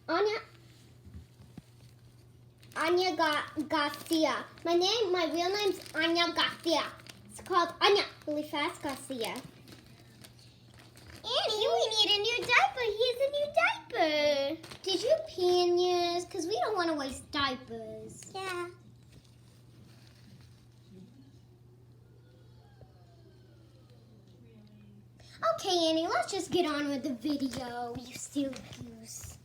Anya Garcia. My real name's Anya Garcia. It's called Anya really fast Garcia. Annie, we need a new diaper. Here's a new diaper. Did you pee in yours? Because we don't want to waste diapers. Yeah. Okay, Annie, let's just get on with the video, you silly goose.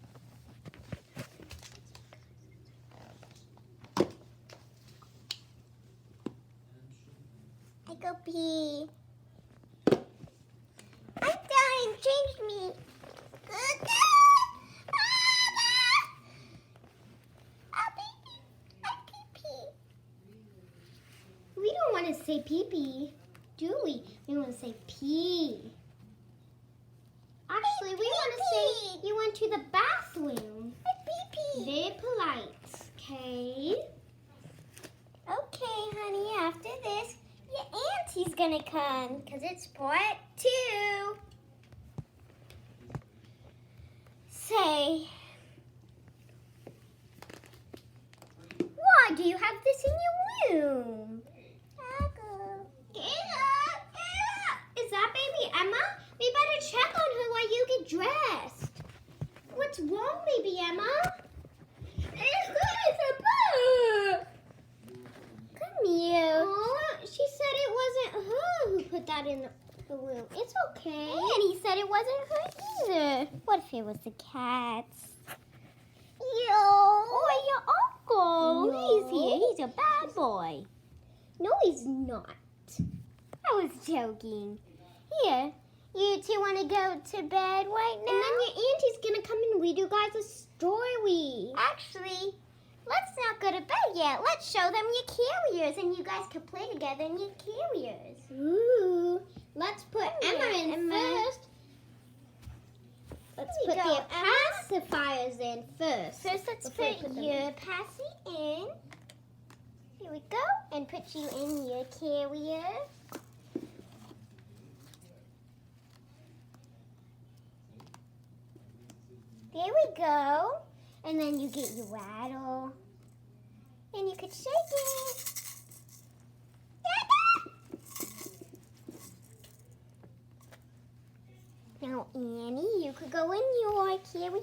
I go pee. I'm dying. Change me. We don't want to say pee-pee, do we? We want to say pee. Actually, we want to say you went to the bathroom. Very polite, okay? Okay, honey, after this, your auntie's gonna come, because it's part 2. Say, Why do you have this in your room? Is that baby Emma? We better check on her while you get dressed. What's wrong, baby Emma? It's a bug. come here. Oh, she said it wasn't her who put that in the room. It's okay. And he said it wasn't her either. What if it was the cat's? Or your uncle. No. He's here. He's a bad boy. No, he's not. I was joking. Here, you two want to go to bed right And now? then your auntie's gonna come and read you guys a story. Actually, let's not go to bed yet. Let's show them your carriers, and you guys can play together in your carriers. Ooh. Let's put Emma in Emma. first. Let's Here put you the go, Emma. pacifiers in first. First, let's Before we put put them your passy in. Here we go. And put you in your carrier. There we go. And then you get your rattle. And you could shake it. Now, Annie, you could go in your carrier.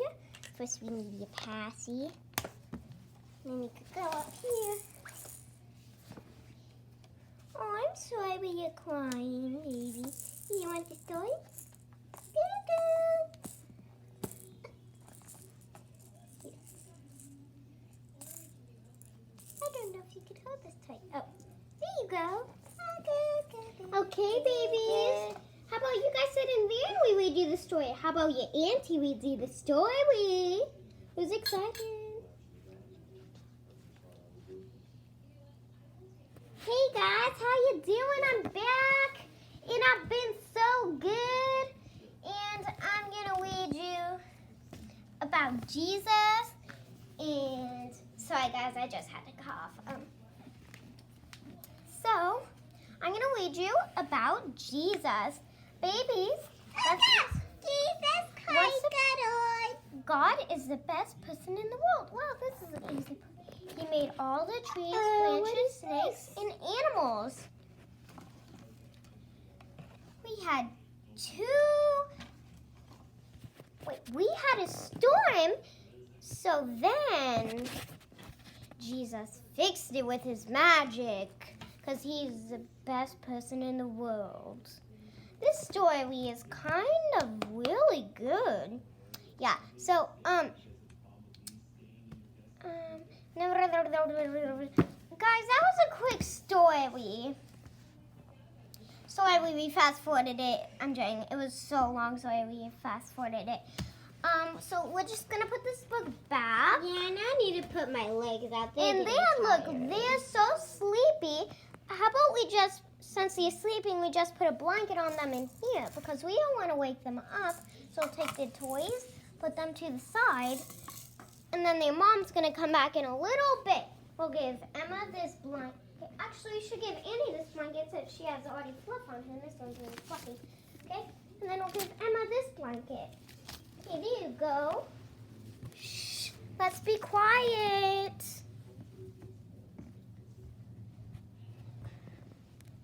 First, we need your passy. Then you could go up here. Oh, I'm sorry you're crying, baby. You want the story? Doo-doo. I don't know if you could hold this tight. Oh, there you go. Okay, babies. How about you guys sit in there and we read you the story? How about your auntie reads you the story? Who's excited? Hey guys, how you doing? I'm back, and I've been so good. And I'm gonna read you about Jesus. And sorry guys, I just had to cough. So I'm gonna read you about Jesus. Babies, Jesus Christ. God is the best person in the world. Wow, this is an easy. He made all the trees, branches, snakes, and animals. We had a storm. So then Jesus fixed it with his magic because he's the best person in the world. This story is kind of really good. Yeah, so, guys, that was a quick story. Sorry we fast forwarded it. I'm joking. It was so long, so we fast forwarded it. So we're just gonna put this book back. Yeah, and I need to put my legs out there. And look, they're so sleepy. How about we just, since they're sleeping, we just put a blanket on them in here because we don't want to wake them up. So we'll take their toys, put them to the side, and then their mom's gonna come back in a little bit. We'll give Emma this blanket. Actually, we should give Annie this blanket since she has already fluff on her. This one's really fluffy. Okay? And then we'll give Emma this blanket. Okay, there you go. Let's be quiet.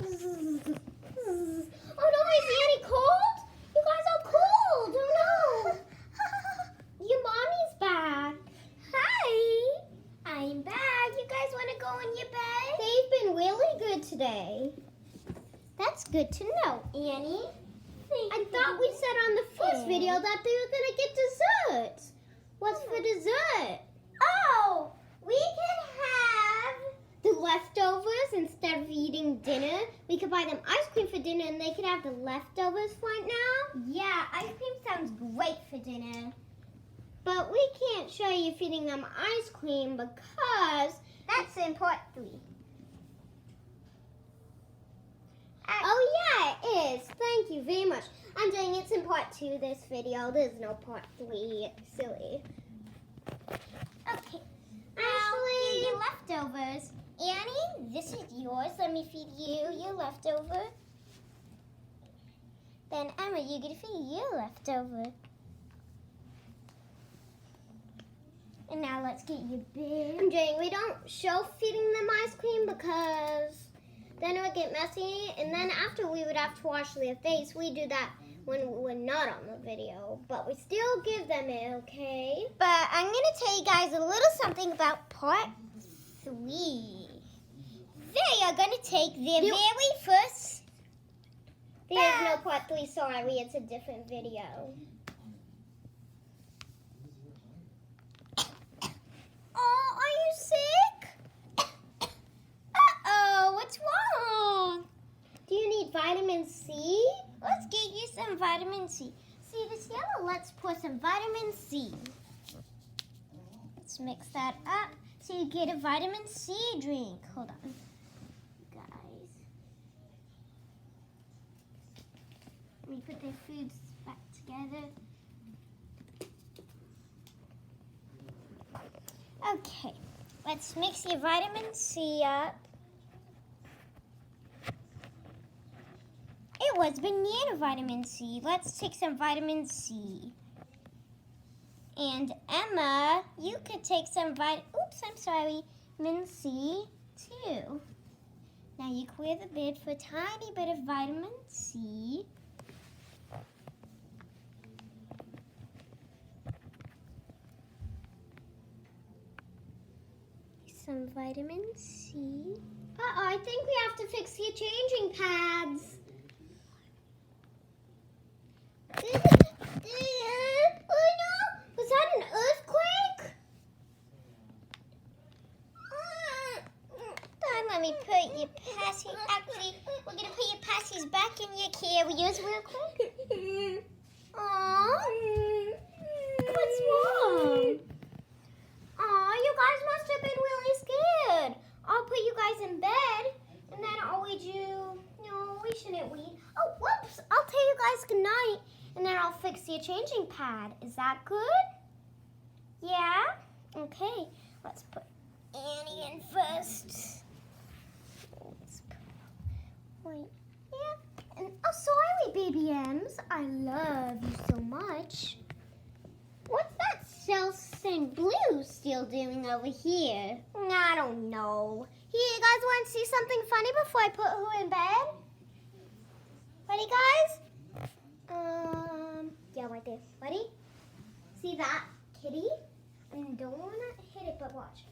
Oh no, is Annie cold? You guys are cold. Oh no. Your mommy's back. Hi. I'm back. You guys want to go in your bed? They've been really good today. That's good to know, Annie. I thought we said on the first video that they were gonna get dessert. What's for dessert? Oh, we can have The leftovers instead of eating dinner. We could buy them ice cream for dinner and they could have the leftovers right now. Yeah, ice cream sounds great for dinner. But we can't show you feeding them ice cream because That's in part 3. oh yeah, it is. Thank you very much. I'm doing it's in part 2 this video. There's no part 3. Silly. Okay. Actually, Your leftovers. Annie, this is yours. Let me feed you your leftover. Then Emma, you're gonna feed your leftover. And now let's get your big. I'm doing. We don't show feeding them ice cream because then it would get messy, and then after we would have to wash their face. We do that when we're not on the video, but we still give them it, okay? But I'm gonna tell you guys a little something about part 3. They are gonna take their very first. There's no part 3, sorry, it's a different video. Oh, are you sick? Uh-oh, what's wrong? Do you need vitamin C? Let's get you some vitamin C. See this yellow? Let's pour some vitamin C. Let's mix that up so you get a vitamin C drink. Hold on, guys. Let me put their foods back together. Okay, let's mix your vitamin C up. It was banana vitamin C. Let's take some vitamin C. And Emma, you could take some vitamin C too. Now you clear the bed for a tiny bit of vitamin C. Some vitamin C. Uh-oh, I think we have to fix your changing pads. Oh no! Was that an earthquake? Let me put your passy. Actually, we're gonna put your passies back in your carriers real quick. Aww. What's wrong? Aw, you guys must have been really scared. I'll put you guys in bed, and then I'll read you. No, we shouldn't read. Oh, whoops! I'll tell you guys good night, and then I'll fix your changing pad. Is that good? Yeah. Okay. Let's put Annie in first. Wait. Yeah. And oh, sorry, baby M's. I love you so much. What's that Celsin Blue still doing over here? I don't know. Here, you guys want to see something funny before I put who in bed? Ready, guys? Yeah, right there. Ready? See that kitty? I don't want to hit it, but watch.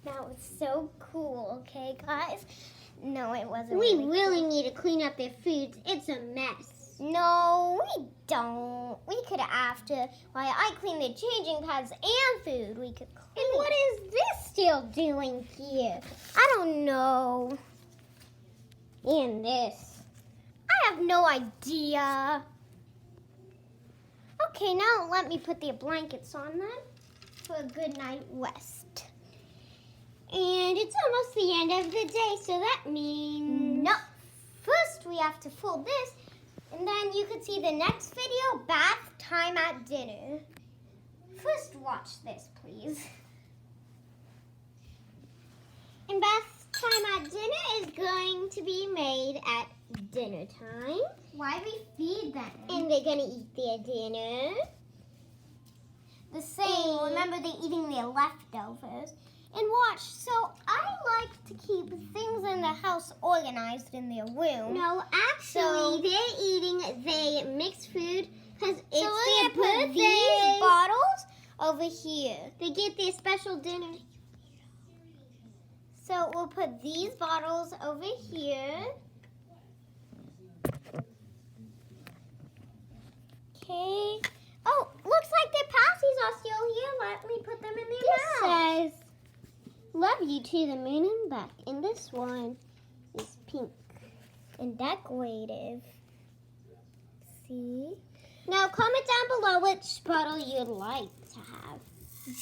That was so cool, okay, guys? No, it wasn't. We really really cool. need to clean up their foods. It's a mess. No, we don't. We could after. While I clean the changing pads and food, we could clean. And what is this still doing here? I don't know. And this. I have no idea. Okay, now let me put the blankets on them for a good night rest. And it's almost the end of the day, so that means... No. First, we have to fold this, and then you can see the next video, bath time at dinner. First, watch this, please. And bath time at dinner is going to be made at dinner time. Why we feed them? And they're gonna eat their dinner. The same. Remember, they're eating their leftovers. And watch. So I like to keep things in the house organized in their room. No, actually, they're eating their mixed food because it's So we're their gonna put these birthday. bottles over here. They get their special dinner. So we'll put these bottles over here. Okay. Oh, looks like their pasties are still here. Let me put them in their mouth. This says, "Love you to the moon and back." And this one is pink and decorative. See? Now comment down below which bottle you'd like to have.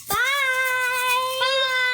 Bye. Bye.